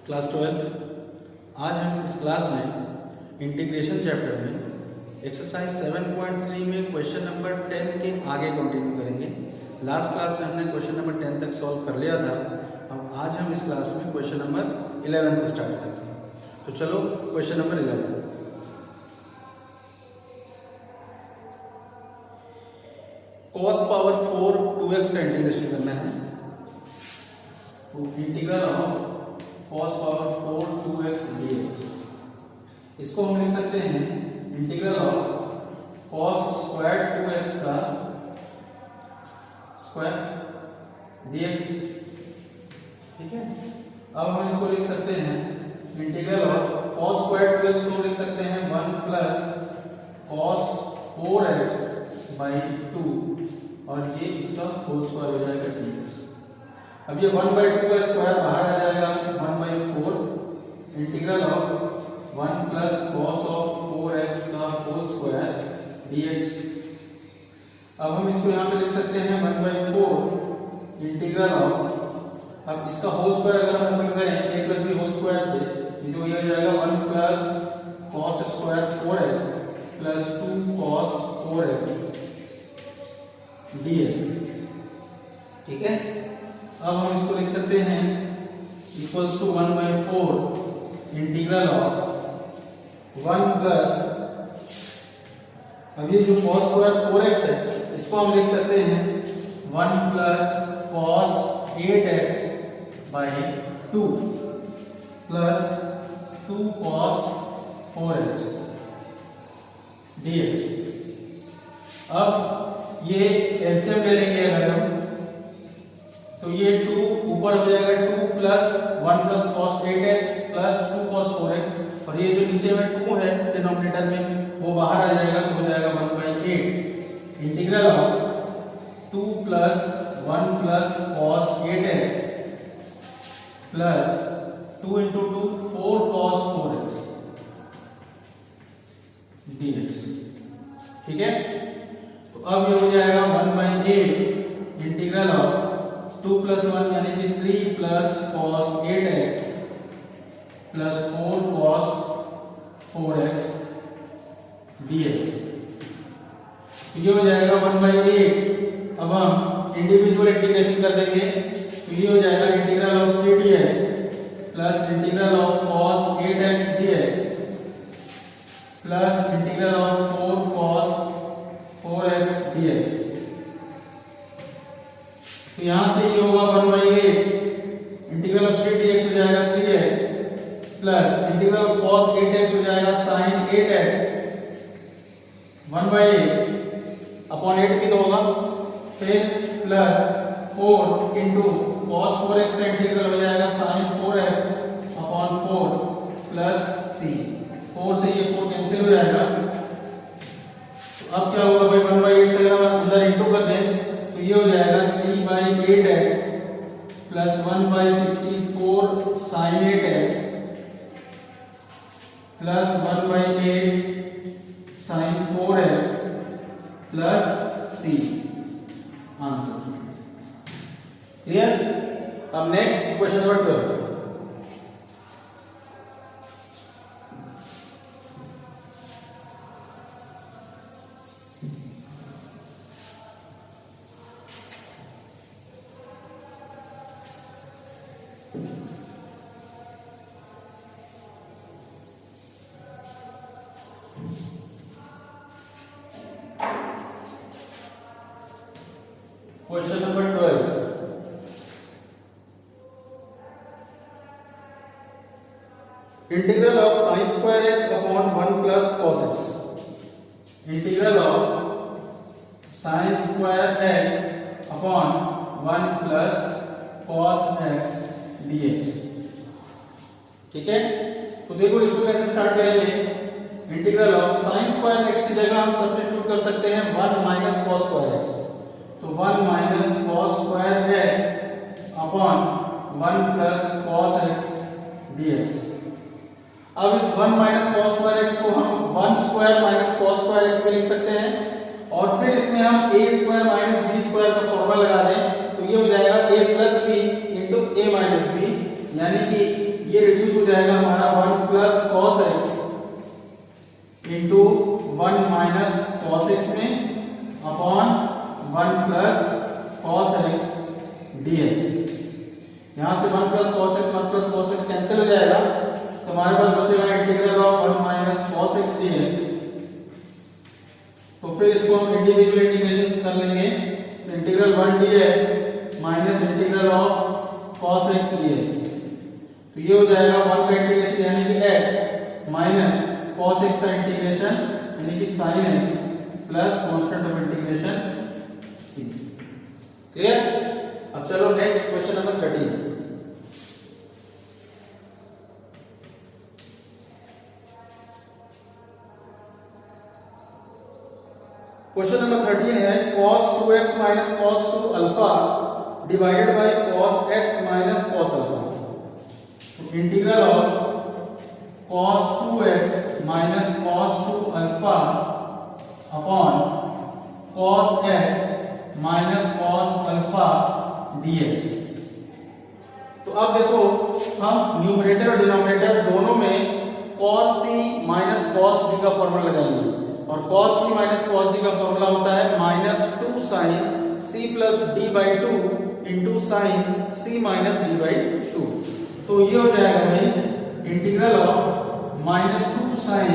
Class 12। आज हम इस क्लास में इंटीग्रेशन चैप्टर में एक्सरसाइज 7.3 में क्वेश्चन नंबर 10 के आगे कंटिन्यू करेंगे। लास्ट क्लास में हमने क्वेश्चन नंबर 10 तक सॉल्व कर लिया था। अब आज हम इस क्लास में क्वेश्चन नंबर 11 से स्टार्ट करते हैं। तो चलो question number 11। cos power 4 2x का इंटीग्रेशन करना है। तो integral of cos power 4 2x dx, इसको हम लिख सकते हैं integral of cos square 2x का स्क्वायर dx। ठीक है, अब हम इसको लिख सकते हैं integral of cos square 2x को लिख सकते हैं 1 प्लस cos 4x बाई 2 और ये इसका होल स्क्वायर हो जाएगा dx। अब ये 1/2 का स्क्वायर बाहर आ जाएगा 1/4 integral of 1 plus cos of 4x का होल स्क्वायर dx। अब हम इसको यहाँ पे लिख सकते हैं 1/4 इंटीग्रल ऑफ, अब इसका होल स्क्वायर अगर हम ओपन करें a plus b whole square से, ये जो ये हो जाएगा 1 plus cos square 4x plus 2 cos 4x dx। ठीक है, अब हम इसको लिख सकते हैं equals to 1/4 integral of 1 plus, अब ये जो cos स्क्वायर 4x है इसको हम लिख सकते हैं 1 plus cos 8x by 2 plus 2 cos 4x dx। अब ये एलसीएम ले लेंगे अगर हम, तो ये 2 ऊपर हो जाएगा 2 plus 1 plus cos 8x plus 2 cos 4x, और ये जो नीचे में 2 है डिनोमिनेटर में वो बाहर आ जाएगा तो हो जाएगा 1/8 integral of 2 plus 1 plus cos 8x plus 2 into 2 4 cos 4x dx। ठीक है, तो अब ये हो जाएगा 1/8 इंटीग्रल ऑफ 2 प्लस 1 यानी कि 3 plus cos 8x plus 4 cos 4x dx। ये हो जाएगा 1/8। अब हम इंडिविजुअल इंटीग्रेशन कर देंगे तो ये हो जाएगा integral of 3dx plus integral of cos 8x dx plus integral of 4 cos 4x dx। तो यहां से ये होगा 1/8 इंटीग्रल ऑफ 3dx हो जाएगा 3x plus integral of cos 8x हो जाएगा sin 8x 1/8 अपॉन 8 भी तो होगा, फिर प्लस 4 इंटू cos 4x का इंटीग्रल हो जाएगा sin 4x upon 4 plus c। 4 से ये 4 कैंसिल हो जाएगा। तो अब क्या होगा भाई 1/8 से अगर हम इधर इंटू कर दें तो ये हो जाएगा 3/8x plus 1/64 sin 8x plus 1/8 sin 4x plus c answer. Clear? अब next question number 12। Question number 12। Integral of sin square x upon 1 plus cos x, integral of sin square x upon 1 plus cos x dx। ठीक है, तो देखो इसको कैसे start करेंगे। Integral of sin square x की जगह हम सब्स्टिट्यूट कर सकते हैं 1 माइनस cos स्क्वायर x, तो 1 minus cos square x upon 1 plus cos x dx। अब इस 1 माइनस cos स्क्वायर x को हम 1 square minus cos square x में लिख सकते हैं, और फिर इसमें हम a square minus b square का फॉर्मूला लगा दें तो ये हो जाएगा a plus b into a minus b, यानी कि ये जाएगा हमारा 1 plus cos x into 1 minus cos x में upon 1 plus cos x dx। यहां से 1 प्लस कॉस एक्स कैंसिल हो जाएगा, तो हमारे पास बचेगा integral of 1 minus cos x dx। तो फिर इसको हम इंडिविजुअल इंटीग्रेशन कर लेंगे, integral 1 dx minus integral of cos x dx। तो ये हो जाएगा 1 का इंटीग्रेशन यानी कि x माइनस कॉस एक्स का इंटीग्रेशन यानी कि sin x plus constant of integration c। Clear? अब चलो next question number 13। Question number 13 है cos 2x minus cos 2 alpha divided by cos x minus cos alpha. तो integral of cos 2x minus cos 2 alpha upon cos x minus cos alpha dx। तो अब देखो हम numerator और denominator दोनों में cos c minus cos d का formula लगाएंगे, और cos c minus cos d का फॉर्मूला होता है minus 2 sin c plus d by 2 into sign c minus d by 2। तो ये हो जाएगा भाई integral of minus 2 sin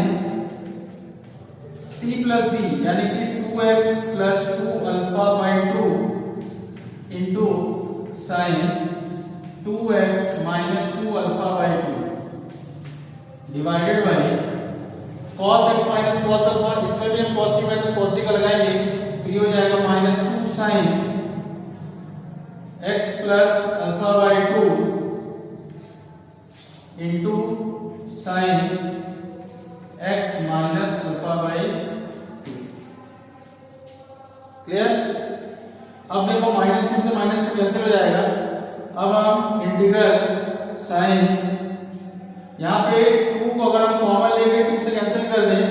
c plus d यानी कि 2x plus 2 alpha by 2 into sign 2x minus 2 alpha by 2 divided by cos x minus cos alpha. इसमें भी हम cos c minus cos d का लगाएंगे, तो ये हो जाएगा minus 2 sin x plus alpha by 2 into sine x minus alpha by 2। Clear? अब देखो माइनस 2 से माइनस 2 कैंसिल हो जाएगा। अब हम इंटीग्रल साइन, यहाँ पे 2 को अगर हम कॉमन लेके 2 से कैंसिल कर दें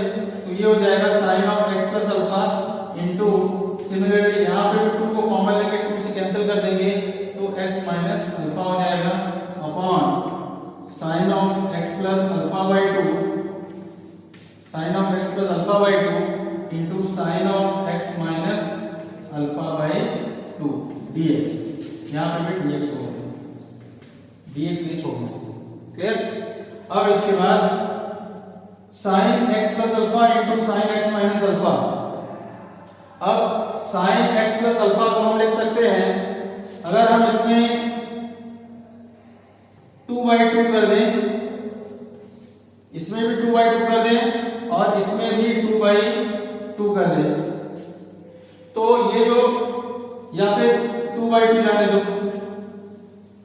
तो ये हो जाएगा sine of x plus alpha into, similarly यहाँ पे भी 2 को कॉमन लेके 2 से कैंसिल कर देंगे तो x माइनस अल्फा हो जाएगा upon sine of x plus alpha by 2, sine of x plus alpha by 2 into sine of x minus alpha by 2 dx। यहाँ पे भी dx हो गया, dx नहीं छोड़ना। क्लियर? अब इसके बाद sine x plus alpha into sine x minus alpha. अब साइन x प्लस अल्फा को हम लिख सकते हैं, अगर हम इसमें 2/2 कर दें, इसमें भी 2/2 कर दें और इसमें भी 2/2 कर दें, तो ये जो या फिर 2/2 जाने दो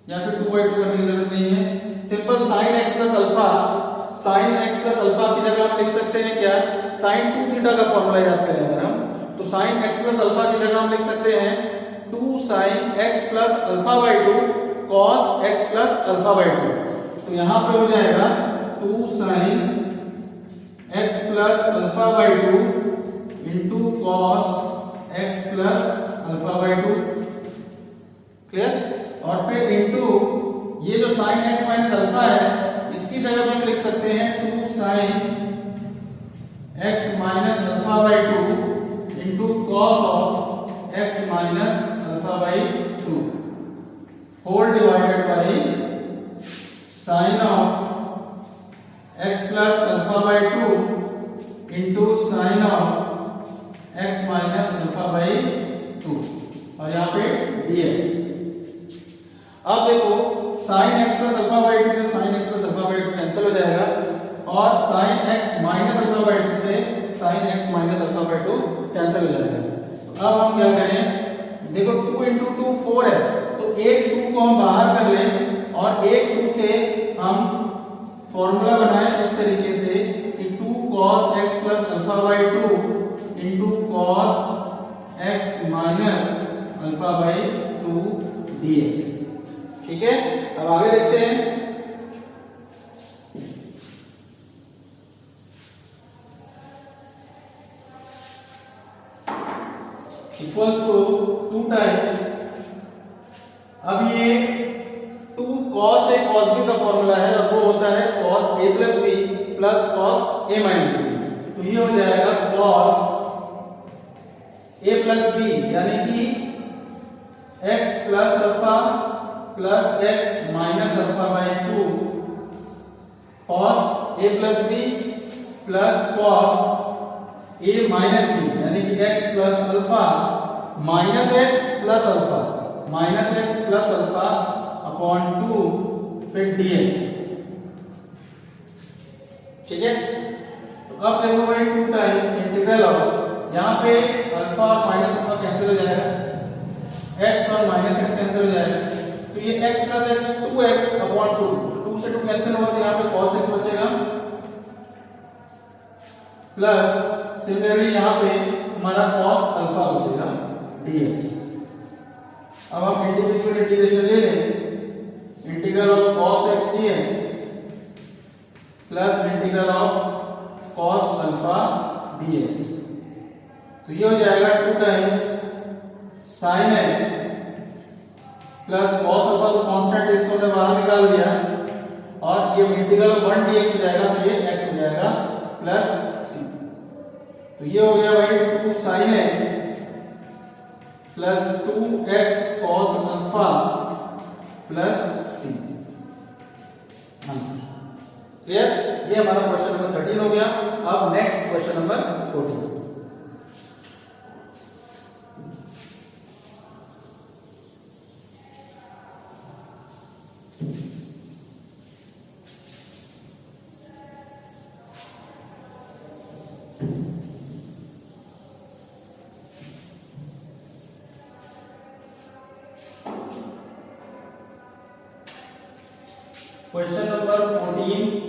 या फिर 2/2 करने की जरूरत नहीं है। Simple sine x plus alpha, sine x plus alpha की जगह हम लिख सकते हैं क्या, साइन 2 थीटा का फॉर्मूला याद करें अगर हम, तो साइन x प्लस अल्फा की जगह हम लिख सकते हैं 2 sine x plus alpha by 2 cos x plus alpha by 2। तो यहां पे हो जाएगा 2 sine x plus alpha by 2 into cos x plus alpha by 2। Clear? और फिर इंटू ये जो साइन x माइनस अल्फा है इसकी जगह हम लिख सकते हैं 2 sine x minus alpha by 2 into cos of x minus alpha by 2 whole divided by sine of x plus alpha by 2 into sine of x minus alpha by 2 और यहाँ पे dx। अब देखो sine x plus alpha by 2 से sine x plus alpha by 2 cancel हो जाएगा, और sine x minus alpha by 2 से sine x minus alpha by 2 cancel हो जाएगा। तो अब हम क्या करें, देखो 2 इंटू 2 4 है, तो एक 2 को हम बाहर कर लें और एक 2 से हम फॉर्मूला बनाएं इस तरीके से कि 2 cos x plus alpha by 2 into cos x minus alpha by 2 dx। ठीक है? अब आगे देखते हैं। इक्वल्स टू 2 टाइम्स, अब ये 2 cos a cos b का फॉर्मूला है और वो होता है cos a plus B plus cos a minus B. तो ये हो जाएगा cos a प्लस बी यानी कि x plus alpha plus x minus alpha by 2 cos a plus B plus cos a minus B यानी कि x plus alpha minus x plus alpha upon 2 फिर dx। ठीक है, तो अब देखो भाई 2 टाइम्स इंटीग्रल ऑफ, यहां पे अल्फा और माइनस अल्फा कैंसिल हो जाएगा, x और माइनस x कैंसिल हो जाएगा, तो ये x plus x 2x upon 2 से 2 कैंसिल होगा, तो यहां पे cos x बचेगा प्लस सिमिलरली यहां पे हमारा cos अल्फा बचेगा dx। अब हम इंडिविजुअल इंटीग्रेशन ले लें, integral of cos x dx plus integral of cos alpha dx, तो ये हो जाएगा 2 times sin x plus cos alpha, तो कांस्टेंट इसको हमने बाहर निकाल दिया और ये इंटीग्रल ऑफ 1 dx हो जाएगा, तो ये x हो जाएगा प्लस c। तो ये हो गया भाई 2 sin x plus 2x cos alpha plus c answer. Clear, ये हमारा क्वेश्चन नंबर 13 हो गया। अब next question number 14। Question number 14,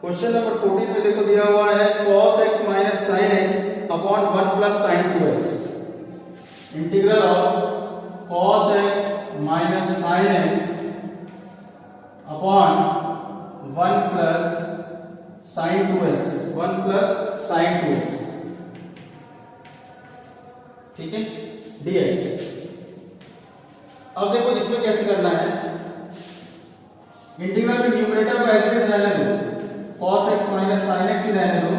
question number 14 में देखो दिया हुआ है cos x minus sin x upon 1 plus sin 2x, integral of cos x minus sin x upon 1 plus sin 2x, 1 plus sin 2x, ठीक है, dx। अब देखो इसमें कैसे करना है, इंटीग्रल में न्यूमरेटर को एज इट इज रहने दो, cos x minus sin x ही रहने दो।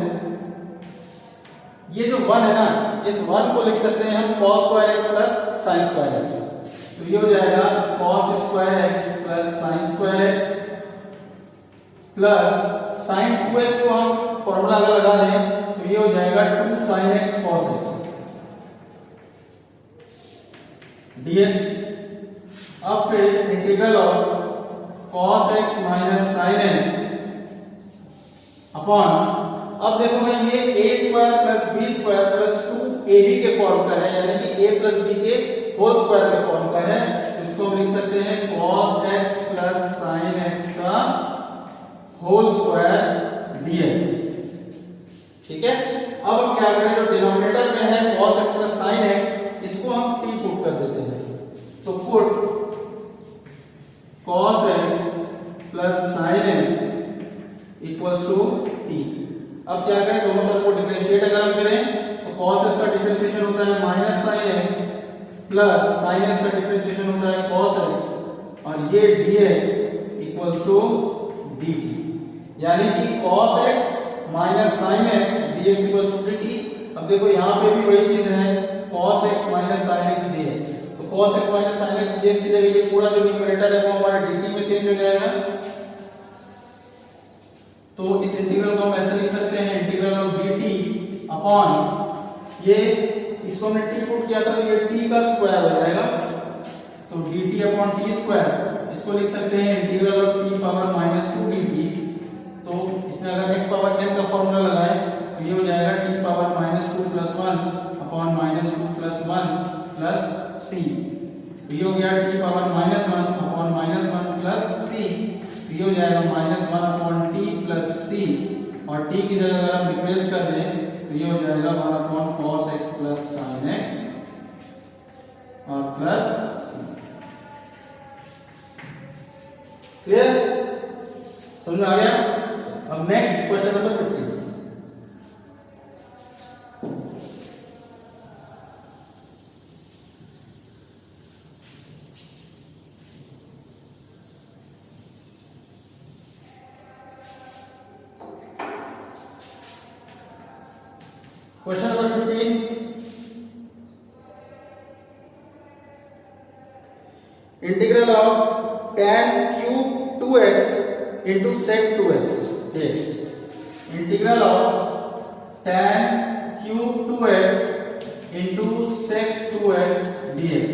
ये जो 1 है ना, इस 1 को लिख सकते हैं हम cos square x plus sin square x, तो ये हो जाएगा cos square x plus sin square x plus sin 2x को हम फॉर्मूला अगर लगा दें तो ये हो जाएगा 2 sin x cos x dx। अब फिर integral of cos x minus sin x upon, अब देखो मैं ये a square plus b square plus 2ab के फॉर्म का है, यानी कि a प्लस b के होल स्क्वायर के फॉर्म का है, तो इसको हम लिख सकते हैं cos x plus sin x का होल स्क्वायर dx। ठीक है, अब हम क्या करें, जो डिनोमिनेटर में है cos x plus sin x, इसको हम t पुट कर देते हैं, तो put cos x plus sin x equals to t। अब क्या करें, दोनों तरफ को डिफरेंशिएट अगर हम करें तो cos x का डिफरेंशिएशन होता है minus sin x plus sin x का डिफरेंशिएशन होता है cos x और ये dx इक्वल्स टू dt, यानी कि cos x minus sin x dx equals to dt। अब देखो यहाँ पे भी वही चीज है, cos x minus sin x dx, तो cos x minus sin x dx की जगह ये पूरा जो न्यूमरेटर है वो हमारा dt में चेंज हो जाएगा। तो इस इंटीग्रल को हम ऐसे लिख सकते हैं, इंटीग्रल ऑफ dt अपॉन ये, इसको हमने t पुट किया था तो ये t का स्क्वायर हो जाएगा, तो dt अपॉन t स्क्वायर, इसको लिख सकते हैं integral of t power minus 2 dt। तो इसमें अगर x पावर n का फॉर्मूला लगाए तो ये हो जाएगा t power minus 2 plus 1 upon minus 2 plus 1 plus c, तो ये हो गया t power minus 1 upon minus 1 plus c, ये हो जाएगा माइनस 1 अपॉन टी प्लस सी, और t की जगह अगर हम रिप्लेस कर दें तो ये हो जाएगा 1 upon cos x plus sin x और प्लस c। क्लियर, समझ में आ गया। अब next question number 15। Question number 15, integral of tan cube 2x into sec 2x dx, integral of tan cube 2x into sec 2x dx।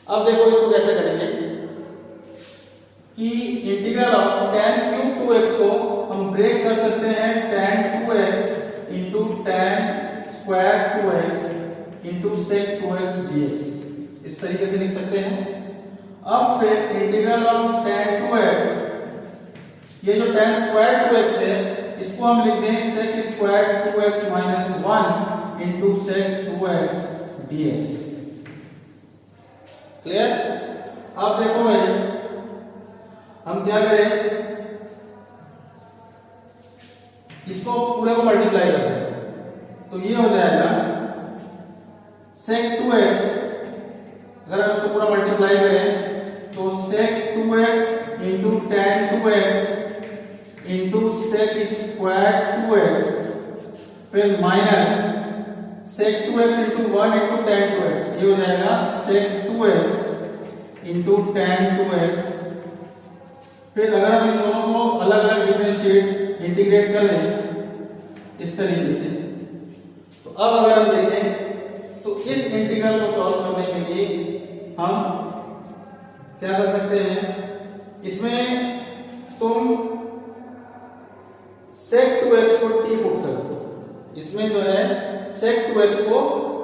अब देखो इसको कैसे करेंगे कि integral of tan cube 2x को हम ब्रेक कर सकते हैं tan 2x into tan square 2x into sec 2x dx, इस तरीके से लिख सकते हैं। अब फिर इंटीग्रल ऑफ tan 2x, ये जो tan square 2x है इसको हम लिख दें sec square 2x minus 1 into sec 2x dx। Clear? अब देखो भाई हम क्या करें, इसको पूरे को मल्टीप्लाई कर दें तो ये हो जाएगा sec 2x, अगर हम इसको पूरा मल्टीप्लाई करें तो sec 2x into tan 2x into sec square 2x, फिर minus sec 2x into 1 into tan 2x, ये हो जाएगा sec 2x into tan 2x। फिर अगर हम इन दोनों को अलग अलग डिफरेंशिएट इंटीग्रेट कर लें इस तरीके से, तो अब अगर हम देखें तो इस इंटीग्रल को सॉल्व करने के लिए हम क्या कर सकते हैं, इसमें तुम sec 2x को t पुट कर दो, इसमें जो है sec 2x को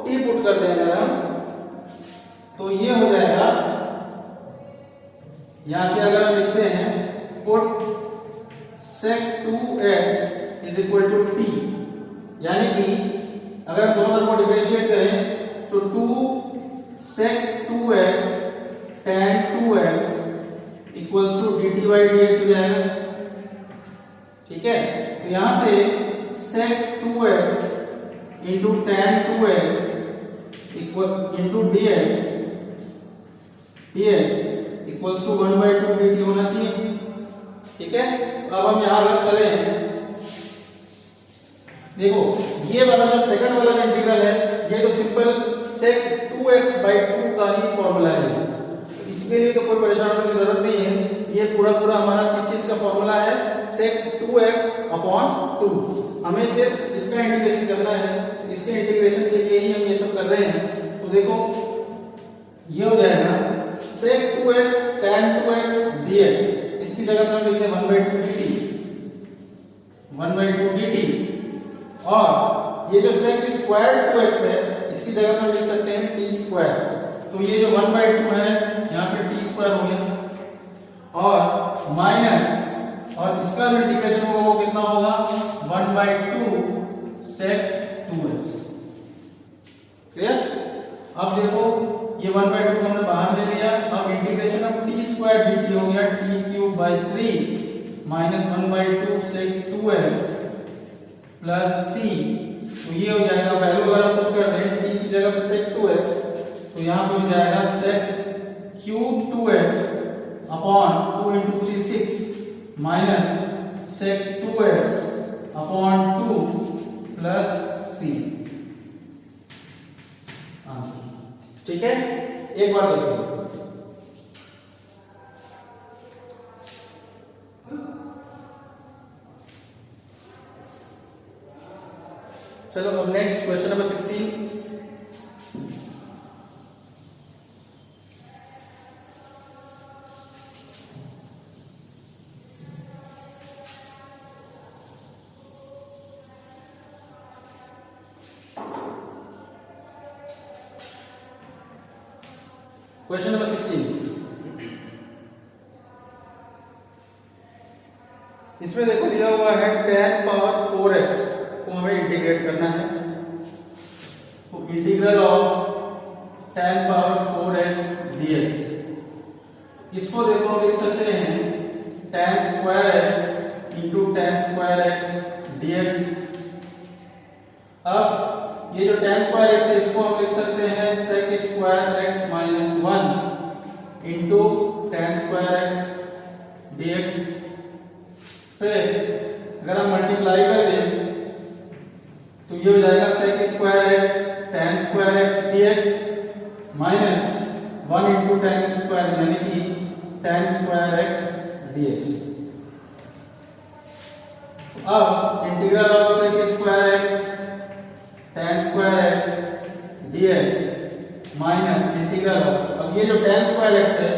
t पुट कर देंगे हम, तो ये हो जाएगा, यहां से अगर हम लिखते हैं put sec 2x is equal to t, यानी कि अगर दोनों तरफ को डिफरेंशिएट करें तो 2 sec 2x tan 2x equals to dt by dx हो जाएगा। ठीक है, तो यहां से sec 2x into tan 2x equal into dx equals to 1 by 2 dt होना चाहिए। ठीक है, अब हम यहां अगर चलें, देखो ये वाला जो सेकंड वाला इंटीग्रल है ये तो सिंपल sec 2x by 2 का ही फॉर्मूला है, तो इसके लिए तो कोई परेशान होने की जरूरत नहीं है। ये पूरा पूरा हमारा किस चीज का फॉर्मूला है, sec 2x upon 2। हमें सिर्फ इसका इंटीग्रेशन करना है, इसके इंटीग्रेशन के लिए ही हम ये सब कर रहे हैं। तो देखो ये हो जाएगा sec 2x tan 2x dx, इसकी जगह पर हम लिख दें 1 by 2 dt, 1 by 2 dt, और ये जो sec square 2x है इसकी जगह पर हम लिख सकते हैं t square, तो ये जो 1 by 2 है यहाँ पे t square हो गया, और माइनस, और इसका जो इंटीग्रेशन होगा वो कितना होगा 1 by 2 sec 2x। क्लियर? अब देखो ये 1 by 2 हमने बाहर ले लिया, अब integration of t square dt हो गया t cube by 3 minus 1 by 2 sec 2x plus c, तो ये हो जाएगा, वैल्यू अगर हम पुट कर दें t की जगह पे sec 2x, तो यहाँ पे हो जाएगा sec cube 2x upon 2 into 3 6 minus sec 2x upon 2 plus c answer. ठीक है, एक बार देखो, चलो अब next question number 16। Question number 16, इसमें देखो दिया हुआ है tan पावर 4x को हमें इंटीग्रेट करना है, तो integral of tan power 4x dx, इसको देखो हम लिख सकते हैं tan square x into tan square x dx। अब ये जो tan स्क्वायर x है इसको हम लिख सकते हैं sec square x minus 1 into tan square x dx। फिर अगर हम मल्टीप्लाई कर दें तो ये हो जाएगा sec square x tan square x dx minus 1 into tan square यानी कि tan स्क्वायर x dx। अब integral of sec square x tan square x dx minus integral of, अब ये जो tan स्क्वायर x है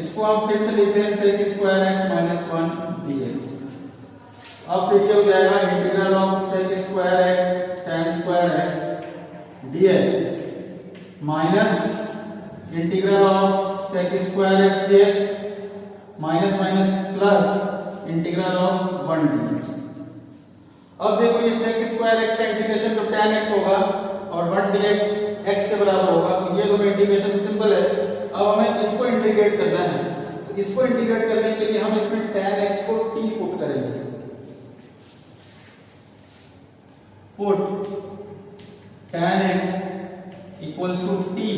इसको हम फिर से लिखते हैं sec square x minus 1 dx। अब फिर ये हो जाएगा integral of sec square x tan square x dx minus integral of sec square x dx minus minus plus integral of 1 dx। अब देखो ये sec स्क्वायर x का इंटीग्रेशन जो tan x होगा और 1 dx x के बराबर होगा, तो ये दोनों इंटीग्रेशन सिंपल है। अब हमें इसको इंटीग्रेट करना है, तो इसको इंटीग्रेट करने के लिए हम इसमें tan x को t पुट करेंगे। Put tan x equals to t,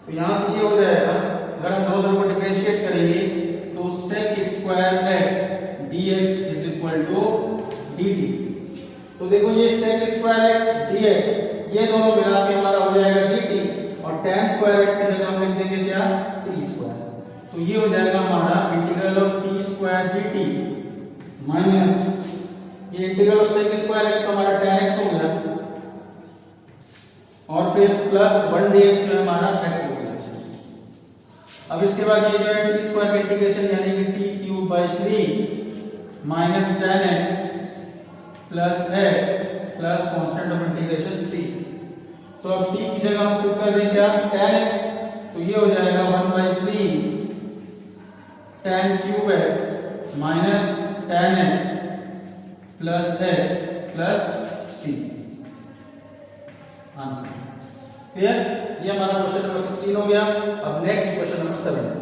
तो यहां से ये हो जाएगा, अगर हम दोनों को डिफरेंशिएट करेंगे तो sec square x dx is equal to dt। तो देखो ये sec स्क्वायर x dx ये दोनों मिला के हमारा हो जाएगा dt, और tan स्क्वायर x की जगह हम लिख देंगे क्या, t स्क्वायर। तो ये हो जाएगा हमारा integral of t square dt minus ये integral of sec square x हमारा tan x हो गया, और फिर प्लस 1 dx जो हमारा x हो गया। अब इसके बाद ये जो है t स्क्वायर का इंटीग्रेशन यानी कि t cube by 3 minus tan x plus x plus constant of integration c। तो अब t की जगह हम पुट कर देंगे क्या, tan x, तो ये हो जाएगा 1/3 tan cube x minus tan x plus x plus c। Answer clear? ये हमारा क्वेश्चन नंबर 16 हो गया। अब next question number 7।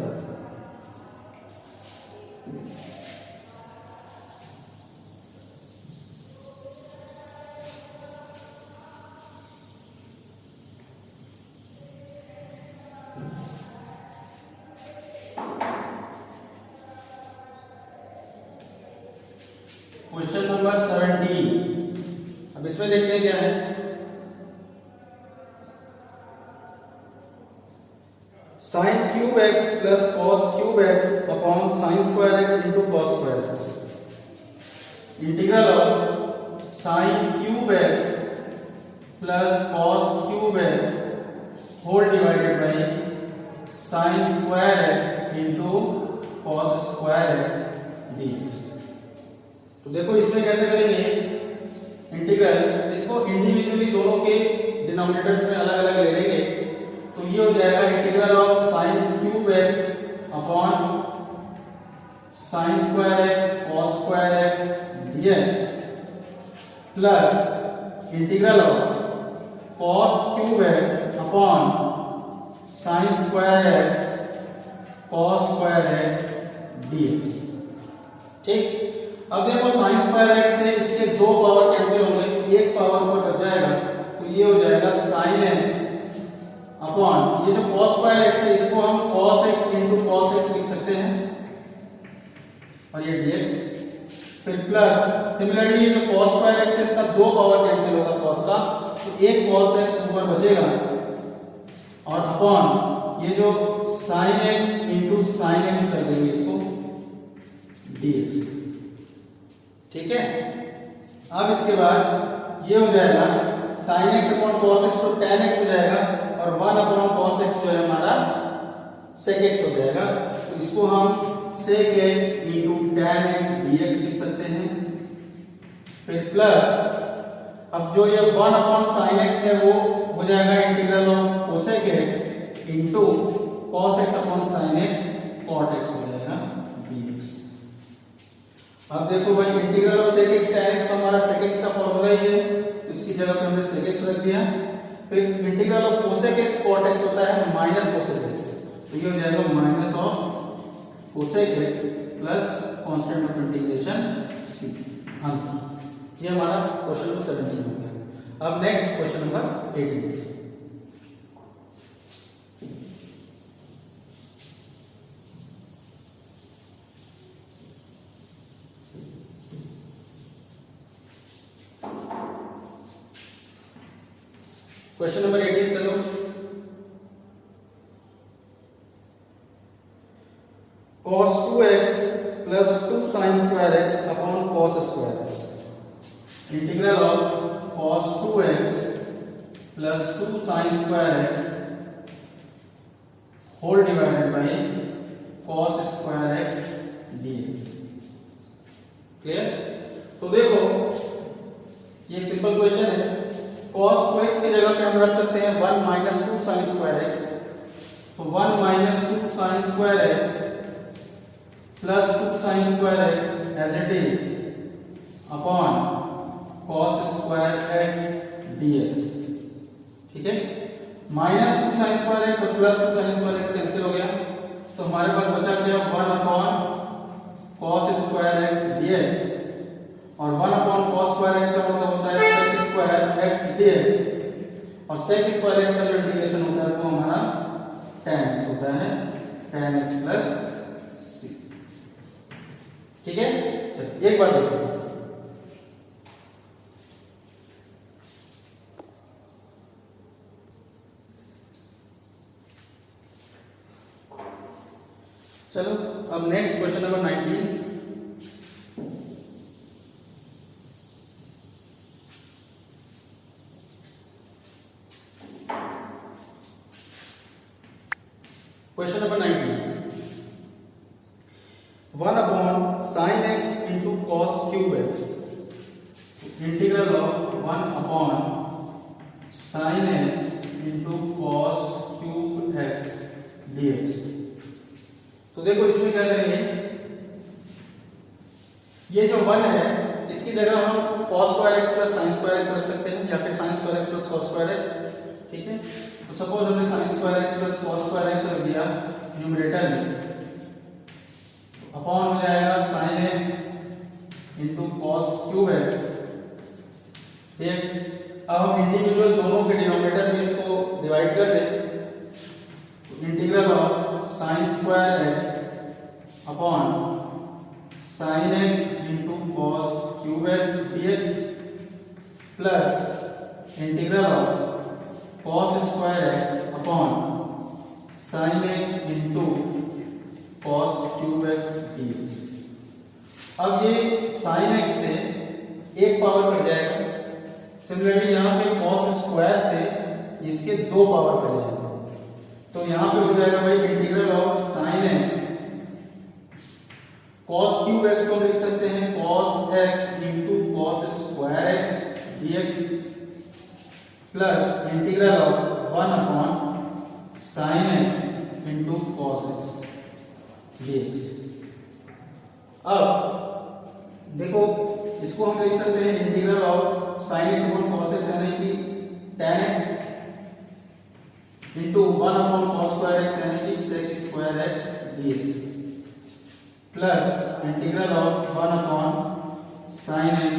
Question number 17। अब इसमें देखते हैं क्या है, sin cube x plus cos cube x upon sin square x into cos square x। Integral of sin cube x plus cos cube x whole divided by sin square x into cos square x dx। तो देखो इसमें कैसे करेंगे integral, इसको individually दोनों के denominators में अलग अलग ले लेंगे। तो ये हो जाएगा integral of sin cube x upon sin square x cos square x dx plus integral of cos cube x upon sin square x cos square x dx। ठीक, अब देखो sin स्क्वायर x से इसके दो पावर कैंसिल होंगे, तो एक power ऊपर बच जाएगा, तो ये हो जाएगा sin x अपॉन ये जो cos स्क्वायर x है इसको हम cos x into cos x लिख सकते हैं, और ये dx। फिर प्लस सिमिलरली ये जो cos स्क्वायर x है इसका दो पावर कैंसिल होगा cos का, तो एक cos x ऊपर बचेगा, और अपॉन ये जो sin x into sin x कर देंगे इसको dx। ठीक है, अब इसके बाद ये हो जाएगा sin x upon cos x तो tan x हो जाएगा, और 1 अपॉन cos x जो है हमारा sec x हो जाएगा। तो इसको हम sec x into tan x dx लिख सकते हैं। फिर प्लस अब जो ये 1 अपॉन sin x है वो हो जाएगा integral of cosec x into cos x upon sin x cot x हो जाएगा dx। अब देखो भाई integral of sec x tan x तो हमारा sec x का फॉर्मूला ही है, इसकी जगह पे हमने sec x रख दिया। फिर integral of cosec x cot x होता है माइनस cosec x, तो ये हो जाएगा minus of cosec x plus constant of integration c। Answer ये हमारा क्वेश्चन नंबर 17 हो गया। अब next question number 18। Question number 18 चलो। cos 2x plus 2 sin square x upon cos square x, integral of cos 2x plus 2 sin square x whole divided by cos square x dx। Clear? तो देखो ये simple question है। cos 2x की जगह पे हम रख सकते हैं 1 minus 2 sin square x, तो 1 minus 2 sin square x plus 2 sin square x as it is upon cos square x dx। ठीक है, माइनस 2 sin square x और plus 2 sin square x cancel हो गया, तो हमारे पास बचा क्या 1 upon cos square x dx, और 1 upon cos square x का मतलब होता है sec square x dx, और sec square x का जो इंटीग्रेशन होता है वो हमारा tan x होता है, tan x plus c। ठीक है, चलो एक बार देखो। चलो अब next question number 19। Question number 19, 1 upon sin x into cos cube x, integral of 1 upon sin x into cos cube x dx। तो देखो इसमें क्या करेंगे, ये जो 1 है इसकी जगह हम cos square x plus sin square x रख सकते हैं, या फिर sin square x plus cos square x। ठीक है, तो सपोज हमने sin square x plus cos square x रख दिया न्यूमरेटर में, अपॉन हो जाएगा sin x into cos cube x dx। अब हम इंडिविजुअल दोनों के डिनोमिनेटर में इसको डिवाइड कर दें, तो integral of sin square x upon sin x into cos cube x dx plus integral of cos square x upon sin x into cos cube x dx। अब ये sin x से एक power cut जाएगा, similarly यहाँ पे cos square से इसके दो पावर कट जाएगा, तो यहां पे हो जाएगा भाई integral of sin x cos cube x को लिख सकते हैं cos x into cos square x dx plus integral of 1 upon sin x into cos x dx। अब देखो इसको हम लिख सकते हैं integral of sin x upon cos x यानी कि tan x into 1 upon cos square x यानी कि sec square x dx plus integral of 1 upon sin x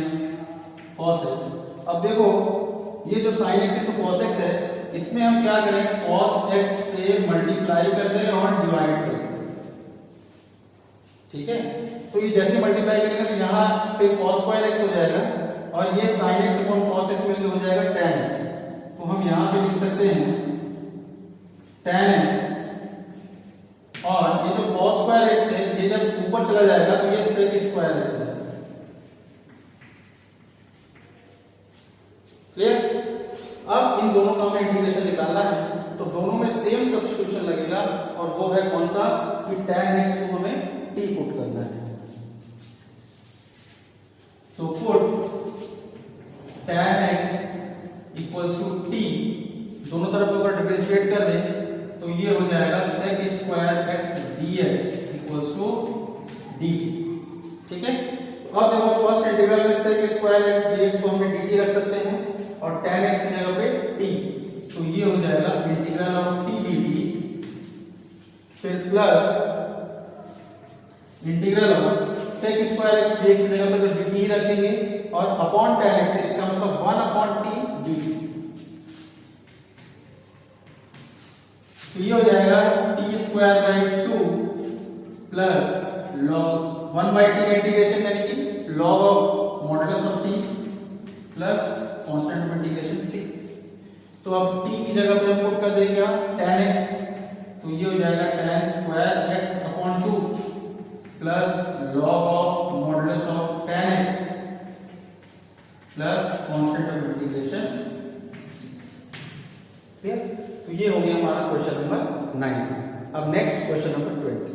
cos x। अब देखो ये जो sin x into cos x है, इसमें हम क्या करें, cos x से मल्टीप्लाई कर दें और डिवाइड कर दें। ठीक है, तो ये जैसे मल्टीप्लाई करेंगे तो यहाँ पे cos square x हो जाएगा और ये sin x upon cos x मिलकर हो जाएगा tan x। तो हम यहाँ पे लिख सकते हैं tan x, और ये जो cos square x है ये जब ऊपर चला जाएगा तो ये sec square x हो जाएगा। क्लियर? अब इन दोनों का हमें इंटीग्रेशन निकालना है, तो दोनों में सेम सब्स्टिट्यूशन लगेगा, और वो है कौन सा, कि tan x को हमें t पुट करना है। तो put tan x equals to t, दोनों तरफ अगर डिफरेंशिएट कर दें तो ये हो जाएगा sec square x dx equals to d। ठीक है, तो अब देखो फर्स्ट इंटीग्रल में sec स्क्वायर x dx को हम dt रख सकते हैं और tan x की जगह पे t, तो ये हो जाएगा इंटीग्रल ऑफ t dt, फिर plus integral of sec square x dx की जगह पे तो dt ही रखेंगे और अपॉन tan x, इसका मतलब 1 अपॉन t dt। तो ये हो जाएगा t square by 2 plus log 1 by t का इंटीग्रेशन यानी कि log of modulus of t plus constant of integration c। तो अब क्लियर? तो ये हो गया हमारा क्वेश्चन नंबर 19। अब next question number 20।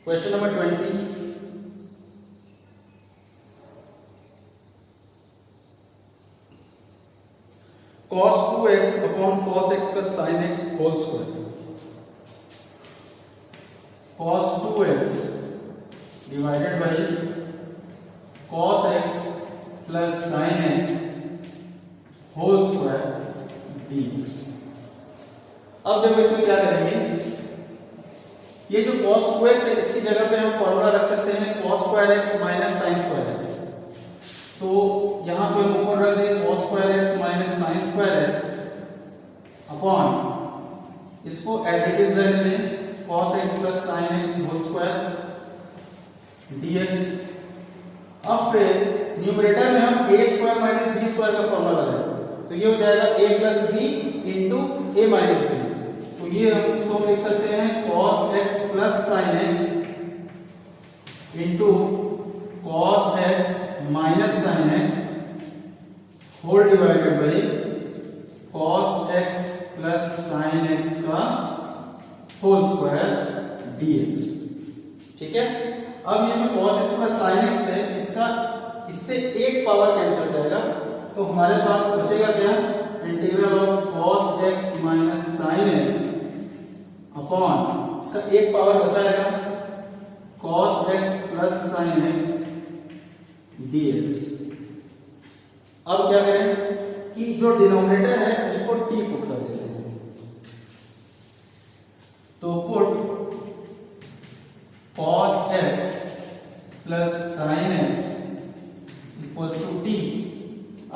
Question number 20, cos 2x upon cos x plus sin x whole square। cos 2x divided by cos x plus sin x whole square dx। अब देखो इसमें क्या करेंगे, ये जो cos 2x है इसकी जगह पे हम फॉर्मूला रख सकते हैं cos square x minus sin square x। तो यहां पे हम ऊपर रख दें cos square x minus sin square x upon इसको एज इट इज रहने दें cos x plus sin x whole square dx। अब फिर न्यूमरेटर में हम a square minus b square का फॉर्मूला लगाएं, तो ये हो जाएगा a plus b into a minus b। तो ये हम इसको लिख सकते हैं cos x plus sin x into cos x minus sin x whole divided by cos x plus sin x का होल स्क्वायर dx। ठीक है? अब ये जो cos x plus sin x है इसका इससे एक पावर कैंसिल हो जाएगा, तो हमारे पास बचेगा क्या, integral of cos x minus sin x upon इसका एक पावर बचाएगा cos x plus sin x dx। अब क्या करें कि जो डिनोमिनेटर है उसको t पुट कर देते हैं, तो put cos x plus sin x equals to t।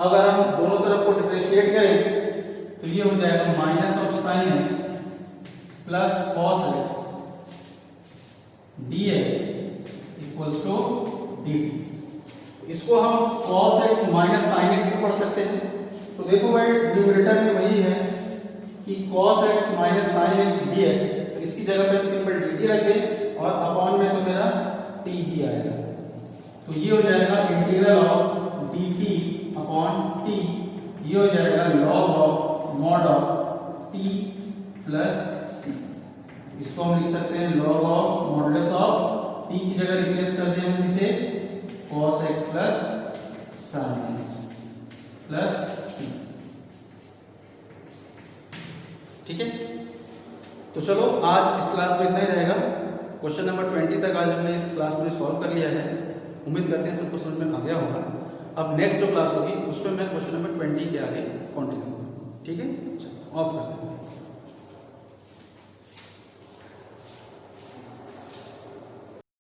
अगर हम दोनों तरफ को डिफरेंशिएट करें तो ये हो जाएगा minus of sin x plus cos x dx equals to dt। इसको हम cos x minus sin x में पढ़ सकते हैं। तो देखो भाई न्यूमरेटर में वही है कि cos x minus sin x dx, तो इसकी जगह पे हम सिंपल dt रख दें और अपॉन में तो मेरा t ही आएगा। तो ये हो जाएगा integral of dt upon t, ये हो जाएगा log of mod of t plus c। इसको हम लिख सकते हैं log of modulus of t की जगह रिप्लेस कर दें हम इसे cos x plus sin x plus c। ठीक है? तो चलो आज इस क्लास में इतना ही रहेगा। क्वेश्चन नंबर 20 तक आज हमने इस क्लास में सॉल्व कर लिया है। उम्मीद करते हैं सबको समझ में आ गया होगा। अब नेक्स्ट जो क्लास होगी उसमें मैं क्वेश्चन नंबर 20 के आगे कंटिन्यू करूंगा। ठीक है? चलो ऑफ करते हैं।